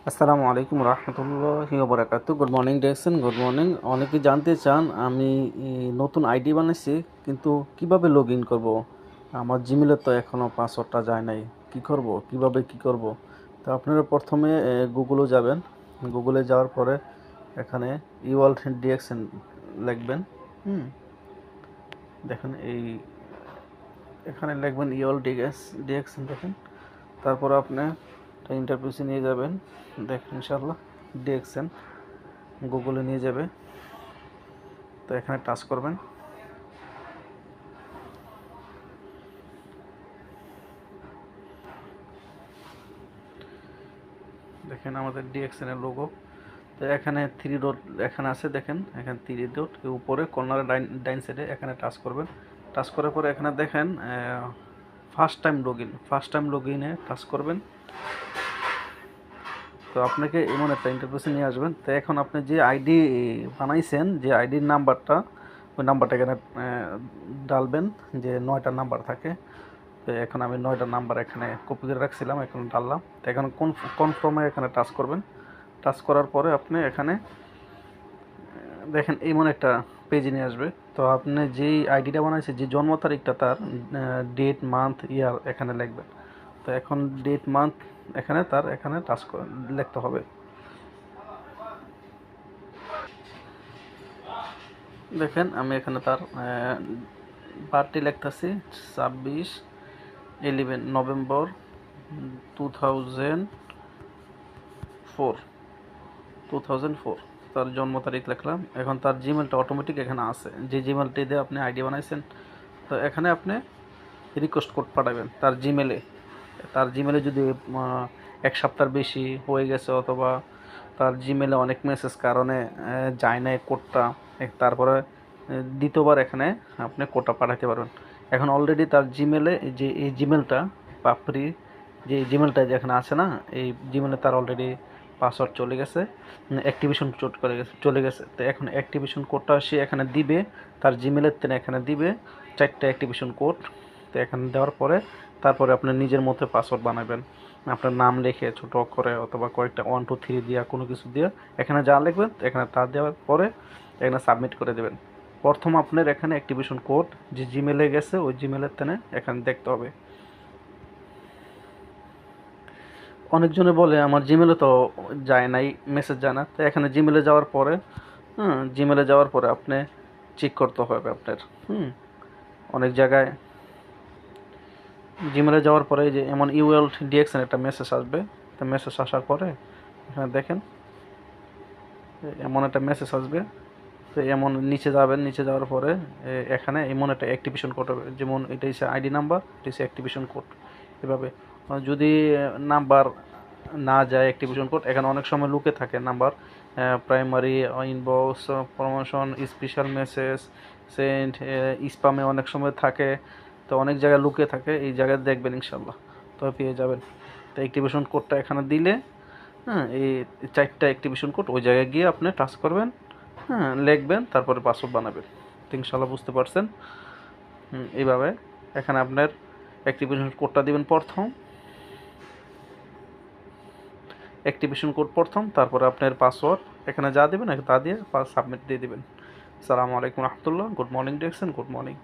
আসসালামু আলাইকুম রহমতুল্লাহি ওয়া বারাকাতুহু। গুড মর্নিং দেখছেন, গুড মর্নিং। অনেকে জানতে চান আমি নতুন আইডি বানাইছি, কিন্তু কিভাবে লগ ইন করবো? আমার জিমেলে তো এখনও পাসওয়ার্ডটা যায় নাই। কি করব, কিভাবে কি করব? তো আপনারা প্রথমে গুগলে যাবেন। গুগলে যাওয়ার পরে এখানে ইওয়াল ডিএক্সএন লিখবেন। দেখেন এখানে লিখবেন ইওয়াল ডিএক্সএন দেখেন। তারপর আপনি ইন্টারফেসে নিয়ে যাবেন। দেখেন ইনশাআল্লাহ ডিএক্সএন গুগলে নিয়ে যাবে। তো এখানে টাচ করবেন। দেখেন আমাদের ডিএক্সএন এর লোগো। তো এখানে থ্রি ডট এখানে আছে, দেখেন এখানে থ্রি ডট উপরে কর্নারে ডাইন সাইডে এখানে টাচ করবেন। টাচ করার পরে এখানে দেখেন ফার্স্ট টাইম লগ ইনে টাচ করবেন। তো আপনাকে এমন একটা ইন্টারফেসে নিয়ে আসবেন। তো এখন আপনি যে আইডি বানাইছেন, যে আইডির নাম্বারটা, ওই নাম্বারটা এখানে ডালবেন। যে 9টা নাম্বার থাকে, তো এখন আমি 9টা নাম্বার এখানে কপি করে রাখছিলাম, এখন ডাললাম। তো এখন কনফার্মে এখানে টাচ করবেন। টাচ করার পরে আপনি এখানে দেখেন এমন একটা পেজে নিয়ে আসবে। তো আপনি যেই আইডিটা বানাইছে, যে জন্ম তারিখটা, তার ডেট, মান্থ, ইয়ার এখানে লিখবেন। তো এখন ডেট, মান্থ এখানে তার এখানে টাচ লিখতে হবে। দেখেন আমি এখানে তার বার্থডে লিখতেছি 26/11 নভেম্বর 2004। তার জন্ম তারিখ লিখলাম। এখন তার জিমেলটা অটোমেটিক এখানে আছে, যে জিমেলটি দিয়ে আপনি আইডি বানাইছেন। তো এখানে আপনি রিকোয়েস্ট কোড পাঠাবেন তার জিমেলে। তার জিমেলে যদি 1 সপ্তাহ বেশি হয়ে গেছে, অথবা তার জিমেলে অনেক মেসেজ কারণে যায় না কোডটা, তারপরে দ্বিতীয়বার এখানে আপনি কোডটা পাঠাতে পারবেন। এখন অলরেডি তার জিমেলে যে এই জিমেলটা পাপড়ি, যে জিমেলটা যেখানে আছে না, এই জিমেলে তার অলরেডি পাসওয়ার্ড চলে গেছে, অ্যাক্টিভেশন কোড চলে গেছে। তো এখন অ্যাক্টিভেশন কোডটা সে এখানে দিবে, তার জিমেলের থেকে এখানে দিবে 4টা অ্যাক্টিভেশন কোড। তো এখানে দেওয়ার পরে তারপরে আপনি নিজের মতো পাসওয়ার্ড বানাবেন। আপনার নাম লিখে ছোটো অক্ষরে অথবা কয়েকটা 1 2 3 দিয়া কোনো কিছু দিয়ে এখানে যা লিখবেন এখানে তা দেওয়ার পরে এখানে সাবমিট করে দেবেন। প্রথম আপনার এখানে অ্যাক্টিভেশন কোড যে জিমেলে গেছে, ওই জিমেলের তেনে এখানে দেখতে হবে। অনেকজনে বলে আমার জিমেলে তো যায় নাই, মেসেজ যায় না। তো এখানে জিমেলে যাওয়ার পরে জিমেলে যাওয়ার পরে আপনি চেক করতে হবে আপনার। অনেক জায়গায় জিমেলে যাওয়ার পরে যে এমন ইউএল ডিএক্সএন একটা মেসেজ আসবে। তো মেসেজ আসার পরে এখানে দেখেন এমন একটা মেসেজ আসবে। তো এমন নিচে যাবেন, নিচে যাওয়ার পরে এখানে এমন একটা অ্যাক্টিভেশন কোড হবে, যেমন এটা হচ্ছে আইডি নাম্বার, এটা হচ্ছে অ্যাক্টিভেশন কোড। এভাবে যদি নাম্বার না যায় অ্যাক্টিভেশন কোড, এখানে অনেক সময় লুকে থাকে number, primary, inbox, promotion, special message, send, স্পামে অনেক সময় থাকে। তো অনেক জায়গায় লুকে থাকে, এই জায়গায় দেখবেন ইনশাল্লাহ তবে পেয়ে যাবেন। তো অ্যাক্টিভেশন কোডটা এখানে দিলে এই 4টা অ্যাক্টিভেশন কোড ওই জায়গায় গিয়ে আপনি টাচ করবেন, লিখবেন, তারপরে পাসওয়ার্ড বানাবেন। তো ইনশাল্লাহ বুঝতে পারছেন। এইভাবে এখানে আপনার অ্যাক্টিভেশন কোডটা দিবেন প্রথম, তারপরে আপনার পাসওয়ার্ড এখানে যা দেবেন তা দিয়ে সাবমিট দিয়ে দেবেন। আসসালামু আলাইকুম রহমতুল্লাহ। গুড মর্নিং দেখছেন, গুড মর্নিং।